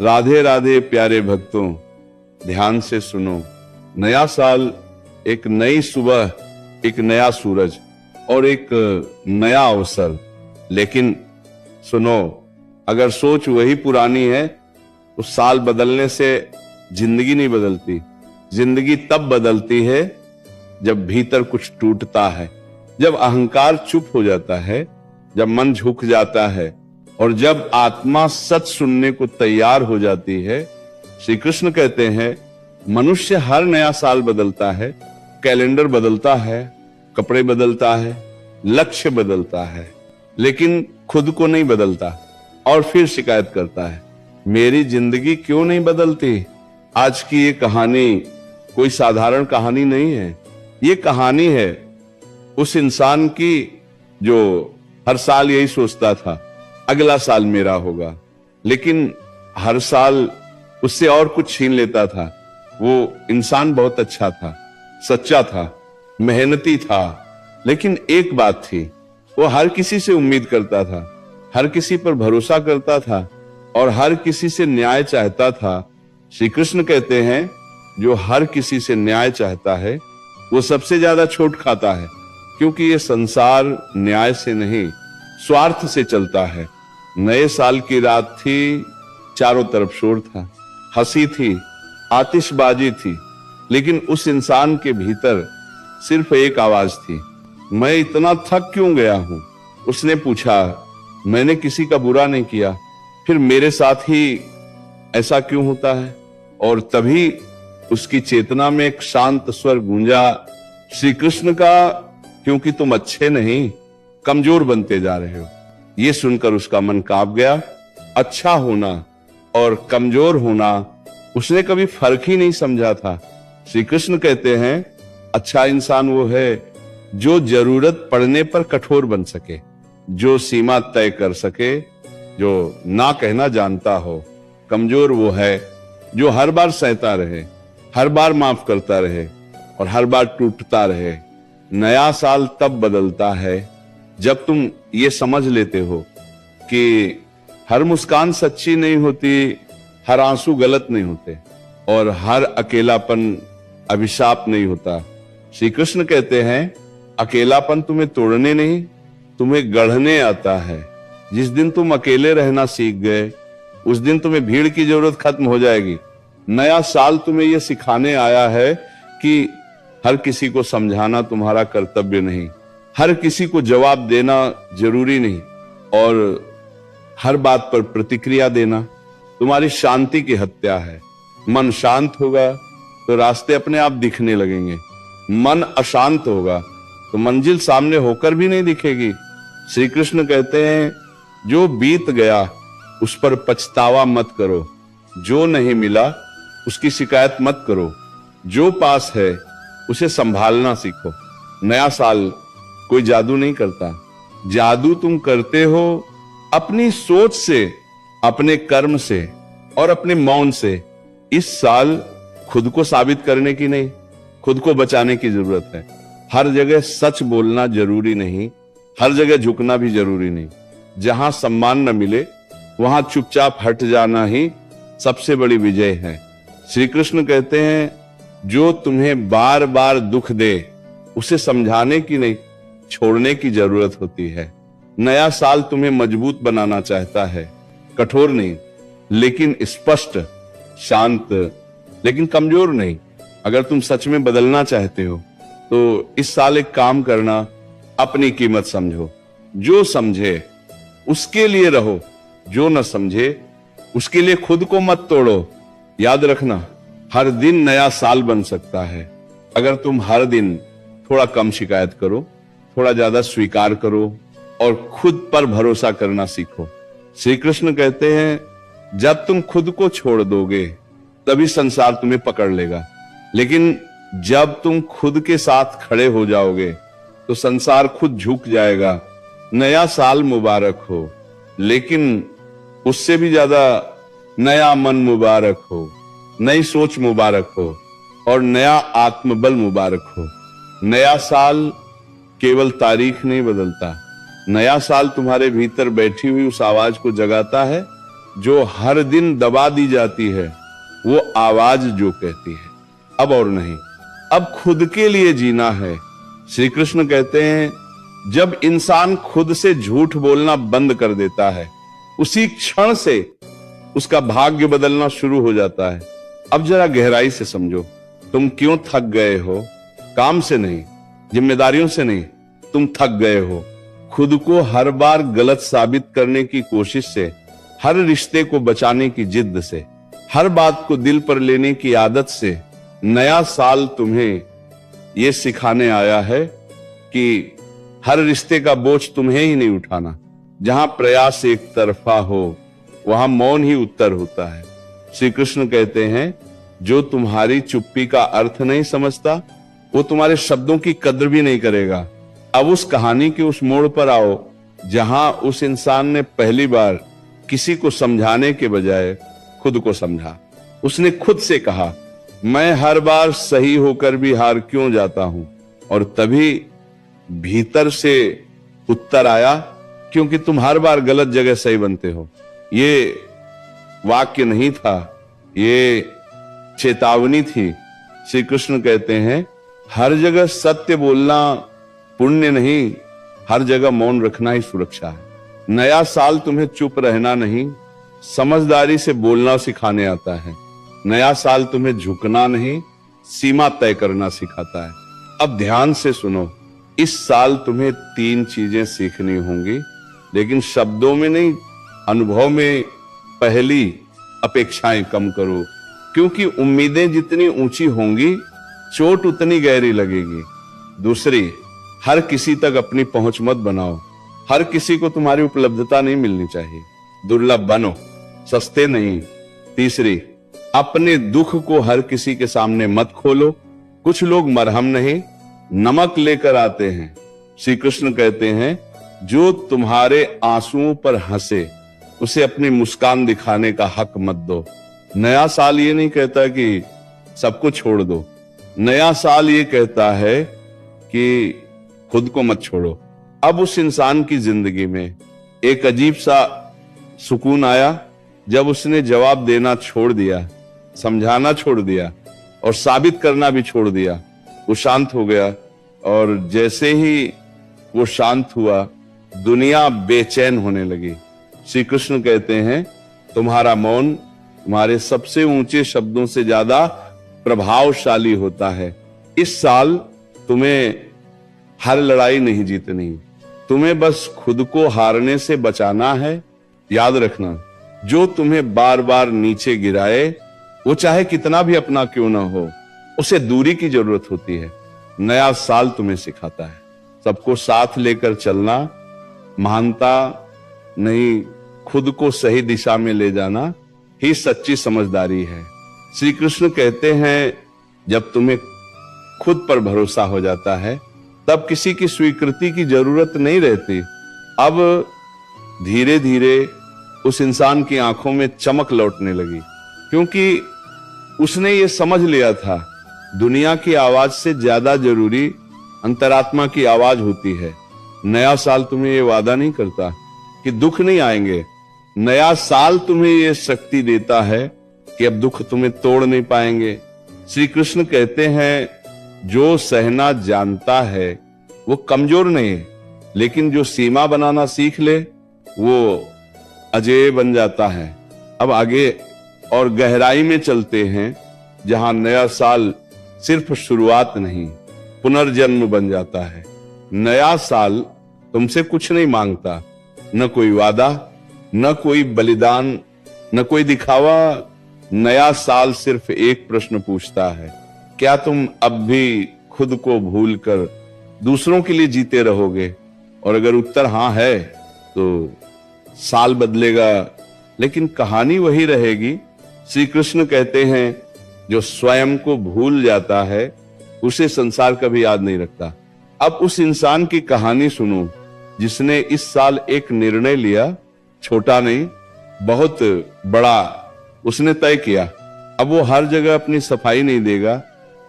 राधे राधे प्यारे भक्तों, ध्यान से सुनो। नया साल एक नई सुबह, एक नया सूरज और एक नया अवसर। लेकिन सुनो, अगर सोच वही पुरानी है तो साल बदलने से जिंदगी नहीं बदलती। जिंदगी तब बदलती है जब भीतर कुछ टूटता है, जब अहंकार चुप हो जाता है, जब मन झुक जाता है और जब आत्मा सच सुनने को तैयार हो जाती है। श्री कृष्ण कहते हैं, मनुष्य हर नया साल बदलता है, कैलेंडर बदलता है, कपड़े बदलता है, लक्ष्य बदलता है, लेकिन खुद को नहीं बदलता और फिर शिकायत करता है, मेरी जिंदगी क्यों नहीं बदलती। आज की ये कहानी कोई साधारण कहानी नहीं है। ये कहानी है उस इंसान की जो हर साल यही सोचता था, अगला साल मेरा होगा, लेकिन हर साल उससे और कुछ छीन लेता था। वो इंसान बहुत अच्छा था, सच्चा था, मेहनती था, लेकिन एक बात थी, वो हर किसी से उम्मीद करता था, हर किसी पर भरोसा करता था और हर किसी से न्याय चाहता था। श्री कृष्ण कहते हैं, जो हर किसी से न्याय चाहता है वो सबसे ज्यादा चोट खाता है, क्योंकि ये संसार न्याय से नहीं, स्वार्थ से चलता है। नए साल की रात थी, चारों तरफ शोर था, हंसी थी, आतिशबाजी थी, लेकिन उस इंसान के भीतर सिर्फ एक आवाज थी, मैं इतना थक क्यों गया हूं। उसने पूछा, मैंने किसी का बुरा नहीं किया, फिर मेरे साथ ही ऐसा क्यों होता है। और तभी उसकी चेतना में एक शांत स्वर गूंजा, श्री कृष्ण का, क्योंकि तुम अच्छे नहीं, कमजोर बनते जा रहे हो। ये सुनकर उसका मन कांप गया। अच्छा होना और कमजोर होना उसने कभी फर्क ही नहीं समझा था। श्री कृष्ण कहते हैं, अच्छा इंसान वो है जो जरूरत पड़ने पर कठोर बन सके, जो सीमा तय कर सके, जो ना कहना जानता हो। कमजोर वो है जो हर बार सहता रहे, हर बार माफ करता रहे और हर बार टूटता रहे। नया साल तब बदलता है जब तुम ये समझ लेते हो कि हर मुस्कान सच्ची नहीं होती, हर आंसू गलत नहीं होते और हर अकेलापन अभिशाप नहीं होता। श्री कृष्ण कहते हैं, अकेलापन तुम्हें तोड़ने नहीं, तुम्हें गढ़ने आता है। जिस दिन तुम अकेले रहना सीख गए, उस दिन तुम्हें भीड़ की जरूरत खत्म हो जाएगी। नया साल तुम्हें यह सिखाने आया है कि हर किसी को समझाना तुम्हारा कर्तव्य नहीं, हर किसी को जवाब देना जरूरी नहीं और हर बात पर प्रतिक्रिया देना तुम्हारी शांति की हत्या है। मन शांत होगा तो रास्ते अपने आप दिखने लगेंगे, मन अशांत होगा तो मंजिल सामने होकर भी नहीं दिखेगी। श्री कृष्ण कहते हैं, जो बीत गया उस पर पछतावा मत करो, जो नहीं मिला उसकी शिकायत मत करो, जो पास है उसे संभालना सीखो। नया साल कोई जादू नहीं करता, जादू तुम करते हो अपनी सोच से, अपने कर्म से और अपने मौन से। इस साल खुद को साबित करने की नहीं, खुद को बचाने की जरूरत है। हर जगह सच बोलना जरूरी नहीं, हर जगह झुकना भी जरूरी नहीं। जहां सम्मान न मिले वहां चुपचाप हट जाना ही सबसे बड़ी विजय है। श्री कृष्ण कहते हैं, जो तुम्हें बार बार दुख दे उसे समझाने की नहीं, छोड़ने की जरूरत होती है। नया साल तुम्हें मजबूत बनाना चाहता है, कठोर नहीं लेकिन स्पष्ट, शांत लेकिन कमजोर नहीं। अगर तुम सच में बदलना चाहते हो तो इस साल एक काम करना, अपनी कीमत समझो। जो समझे उसके लिए रहो, जो न समझे उसके लिए खुद को मत तोड़ो। याद रखना, हर दिन नया साल बन सकता है अगर तुम हर दिन थोड़ा कम शिकायत करो, थोड़ा ज्यादा स्वीकार करो और खुद पर भरोसा करना सीखो। श्री कृष्ण कहते हैं, जब तुम खुद को छोड़ दोगे तभी संसार तुम्हें पकड़ लेगा, लेकिन जब तुम खुद के साथ खड़े हो जाओगे तो संसार खुद झुक जाएगा। नया साल मुबारक हो, लेकिन उससे भी ज्यादा नया मन मुबारक हो, नई सोच मुबारक हो और नया आत्मबल मुबारक हो। नया साल केवल तारीख नहीं बदलता, नया साल तुम्हारे भीतर बैठी हुई उस आवाज को जगाता है जो हर दिन दबा दी जाती है, वो आवाज जो कहती है, अब और नहीं, अब खुद के लिए जीना है। श्री कृष्ण कहते हैं, जब इंसान खुद से झूठ बोलना बंद कर देता है, उसी क्षण से उसका भाग्य बदलना शुरू हो जाता है। अब जरा गहराई से समझो, तुम क्यों थक गए हो? काम से नहीं, जिम्मेदारियों से नहीं, तुम थक गए हो। खुद को हर बार गलत साबित करने की कोशिश से, हर रिश्ते को बचाने की जिद से, हर बात को दिल पर लेने की आदत से। नया साल तुम्हें यह सिखाने आया है कि हर रिश्ते का बोझ तुम्हें ही नहीं उठाना। जहां प्रयास एक तरफा हो, वहां मौन ही उत्तर होता है। श्री कृष्ण कहते हैं, जो तुम्हारी चुप्पी का अर्थ नहीं समझता, वो तुम्हारे शब्दों की कद्र भी नहीं करेगा। अब उस कहानी के उस मोड़ पर आओ, जहां उस इंसान ने पहली बार किसी को समझाने के बजाय खुद को समझा। उसने खुद से कहा, मैं हर बार सही होकर भी हार क्यों जाता हूं? और तभी भीतर से उत्तर आया, क्योंकि तुम हर बार गलत जगह सही बनते हो। ये वाक्य नहीं था, ये चेतावनी थी। श्री कृष्ण कहते हैं, हर जगह सत्य बोलना पुण्य नहीं, हर जगह मौन रखना ही सुरक्षा है। नया साल तुम्हें चुप रहना नहीं, समझदारी से बोलना सिखाने आता है। नया साल तुम्हें झुकना नहीं, सीमा तय करना सिखाता है। अब ध्यान से सुनो, इस साल तुम्हें 3 चीजें सीखनी होंगी, लेकिन शब्दों में नहीं, अनुभव में। पहली, अपेक्षाएं कम करो, क्योंकि उम्मीदें जितनी ऊंची होंगी, चोट उतनी गहरी लगेगी। दूसरी, हर किसी तक अपनी पहुंच मत बनाओ। हर किसी को तुम्हारी उपलब्धता नहीं मिलनी चाहिए, दुर्लभ बनो, सस्ते नहीं। तीसरी, अपने दुख को हर किसी के सामने मत खोलो। कुछ लोग मरहम नहीं, नमक लेकर आते हैं। श्री कृष्ण कहते हैं, जो तुम्हारे आंसुओं पर हंसे, उसे अपनी मुस्कान दिखाने का हक मत दो। नया साल ये नहीं कहता कि सबको छोड़ दो, नया साल ये कहता है कि खुद को मत छोड़ो। अब उस इंसान की जिंदगी में एक अजीब सा सुकून आया जब उसने जवाब देना छोड़ दिया, समझाना छोड़ दिया और साबित करना भी छोड़ दिया। वो शांत हो गया, और जैसे ही वो शांत हुआ, दुनिया बेचैन होने लगी। श्री कृष्ण कहते हैं, तुम्हारा मौन तुम्हारे सबसे ऊंचे शब्दों से ज्यादा प्रभावशाली होता है। इस साल तुम्हें हर लड़ाई नहीं जीतनी, तुम्हें बस खुद को हारने से बचाना है। याद रखना, जो तुम्हें बार बार नीचे गिराए, वो चाहे कितना भी अपना क्यों ना हो, उसे दूरी की जरूरत होती है। नया साल तुम्हें सिखाता है, सबको साथ लेकर चलना, महानता नहीं, खुद को सही दिशा में ले जाना ही सच्ची समझदारी है। श्री कृष्ण कहते हैं, जब तुम्हें खुद पर भरोसा हो जाता है, तब किसी की स्वीकृति की जरूरत नहीं रहती। अब धीरे धीरे उस इंसान की आंखों में चमक लौटने लगी, क्योंकि उसने ये समझ लिया था, दुनिया की आवाज से ज्यादा जरूरी अंतरात्मा की आवाज होती है। नया साल तुम्हें ये वादा नहीं करता कि दुख नहीं आएंगे, नया साल तुम्हें ये शक्ति देता है कि अब दुख तुम्हें तोड़ नहीं पाएंगे। श्री कृष्ण कहते हैं, जो सहना जानता है वो कमजोर नहीं, लेकिन जो सीमा बनाना सीख ले वो अजेय बन जाता है। अब आगे और गहराई में चलते हैं, जहां नया साल सिर्फ शुरुआत नहीं, पुनर्जन्म बन जाता है। नया साल तुमसे कुछ नहीं मांगता, न कोई वादा, न कोई बलिदान, न कोई दिखावा। नया साल सिर्फ एक प्रश्न पूछता है, क्या तुम अब भी खुद को भूलकर दूसरों के लिए जीते रहोगे? और अगर उत्तर हाँ है, तो साल बदलेगा, लेकिन कहानी वही रहेगी। श्री कृष्ण कहते हैं, जो स्वयं को भूल जाता है, उसे संसार कभी याद नहीं रखता। अब उस इंसान की कहानी सुनो, जिसने इस साल एक निर्णय लिया, छोटा नहीं, बहुत बड़ा उसने तय किया। अब वो हर जगह अपनी सफाई नहीं देगा,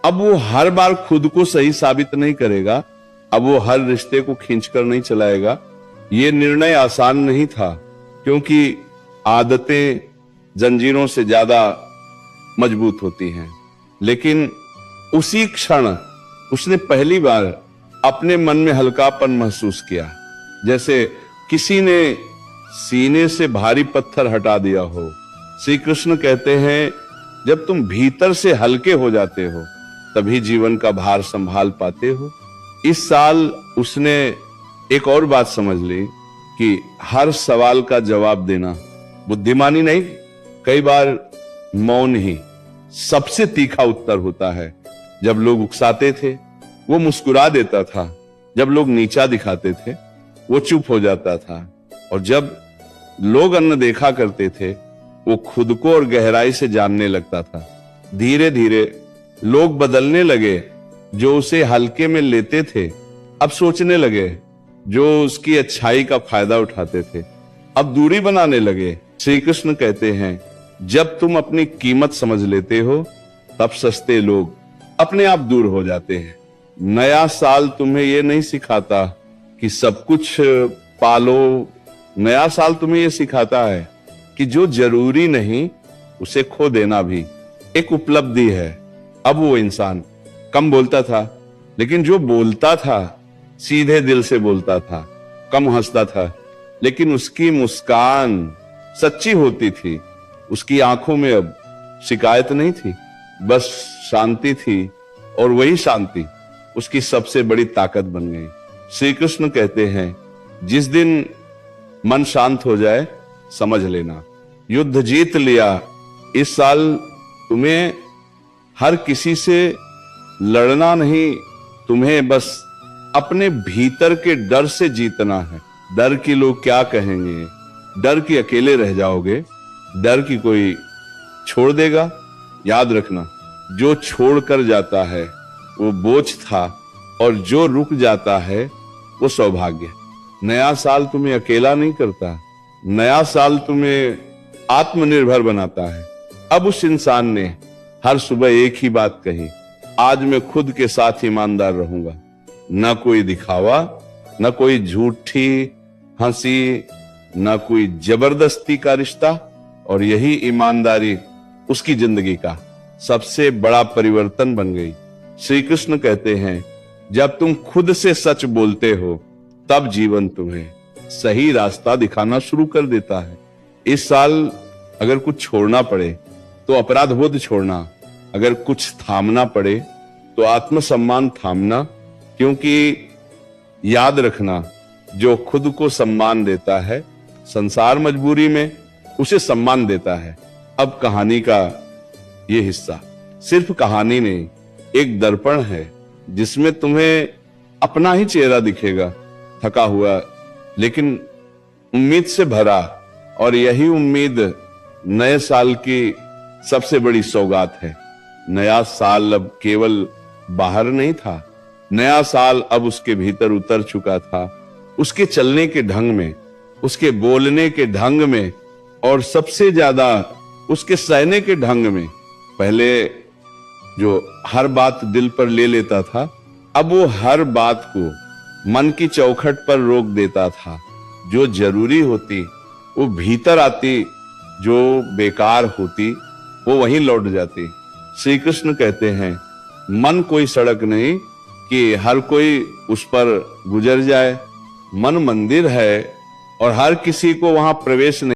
अब वो हर बार खुद को सही साबित नहीं करेगा, अब वो हर रिश्ते को खींचकर नहीं चलाएगा। ये निर्णय आसान नहीं था, क्योंकि आदतें जंजीरों से ज्यादा मजबूत होती हैं। लेकिन उसी क्षण उसने पहली बार अपने मन में हल्कापन महसूस किया, जैसे किसी ने सीने से भारी पत्थर हटा दिया हो। श्री कृष्ण कहते हैं, जब तुम भीतर से हल्के हो जाते हो तभी जीवन का भार संभाल पाते हो। इस साल उसने एक और बात समझ ली कि हर सवाल का जवाब देना बुद्धिमानी नहीं, कई बार मौन ही सबसे तीखा उत्तर होता है। जब लोग उकसाते थे वो मुस्कुरा देता था, जब लोग नीचा दिखाते थे वो चुप हो जाता था, और जब लोग अनदेखा करते थे वो खुद को और गहराई से जानने लगता था। धीरे धीरे लोग बदलने लगे। जो उसे हल्के में लेते थे अब सोचने लगे, जो उसकी अच्छाई का फायदा उठाते थे अब दूरी बनाने लगे। श्री कृष्ण कहते हैं, जब तुम अपनी कीमत समझ लेते हो तब सस्ते लोग अपने आप दूर हो जाते हैं। नया साल तुम्हें यह नहीं सिखाता कि सब कुछ पालो, नया साल तुम्हें यह सिखाता है कि जो जरूरी नहीं उसे खो देना भी एक उपलब्धि है। अब वो इंसान कम बोलता था, लेकिन जो बोलता था सीधे दिल से बोलता था। कम हंसता था, लेकिन उसकी मुस्कान सच्ची होती थी। उसकी आंखों में अब शिकायत नहीं थी, बस शांति थी, और वही शांति उसकी सबसे बड़ी ताकत बन गई। श्री कृष्ण कहते हैं, जिस दिन मन शांत हो जाए समझ लेना युद्ध जीत लिया। इस साल तुम्हें हर किसी से लड़ना नहीं, तुम्हें बस अपने भीतर के डर से जीतना है। डर कि लोग क्या कहेंगे, डर कि अकेले रह जाओगे, डर कि कोई छोड़ देगा। याद रखना, जो छोड़ कर जाता है वो बोझ था, और जो रुक जाता है वो सौभाग्य। नया साल तुम्हें अकेला नहीं करता, नया साल तुम्हें आत्मनिर्भर बनाता है। अब उस इंसान ने हर सुबह एक ही बात कही, आज मैं खुद के साथ ईमानदार रहूंगा। न कोई दिखावा, न कोई झूठी हंसी, न कोई जबरदस्ती का रिश्ता, और यही ईमानदारी उसकी जिंदगी का सबसे बड़ा परिवर्तन बन गई। श्री कृष्ण कहते हैं, जब तुम खुद से सच बोलते हो तब जीवन तुम्हें सही रास्ता दिखाना शुरू कर देता है। इस साल अगर कुछ छोड़ना पड़े तो अपराध बोध छोड़ना, अगर कुछ थामना पड़े तो आत्मसम्मान थामना, क्योंकि याद रखना, जो खुद को सम्मान देता है संसार मजबूरी में उसे सम्मान देता है। अब कहानी का ये हिस्सा सिर्फ कहानी नहीं, एक दर्पण है जिसमें तुम्हें अपना ही चेहरा दिखेगा, थका हुआ लेकिन उम्मीद से भरा। और यही उम्मीद नए साल की सबसे बड़ी सौगात है। नया साल अब केवल बाहर नहीं था, नया साल अब उसके भीतर उतर चुका था। उसके चलने के ढंग में, उसके बोलने के ढंग में, और सबसे ज्यादा उसके सहने के ढंग में। पहले जो हर बात दिल पर ले लेता था, अब वो हर बात को मन की चौखट पर रोक देता था। जो जरूरी होती वो भीतर आती, जो बेकार होती वो वहीं लौट जाती। श्री कृष्ण कहते हैं, मन कोई सड़क नहीं कि हर कोई उस पर गुजर जाए। मन मंदिर है और हर किसी को वहां प्रवेश नहीं।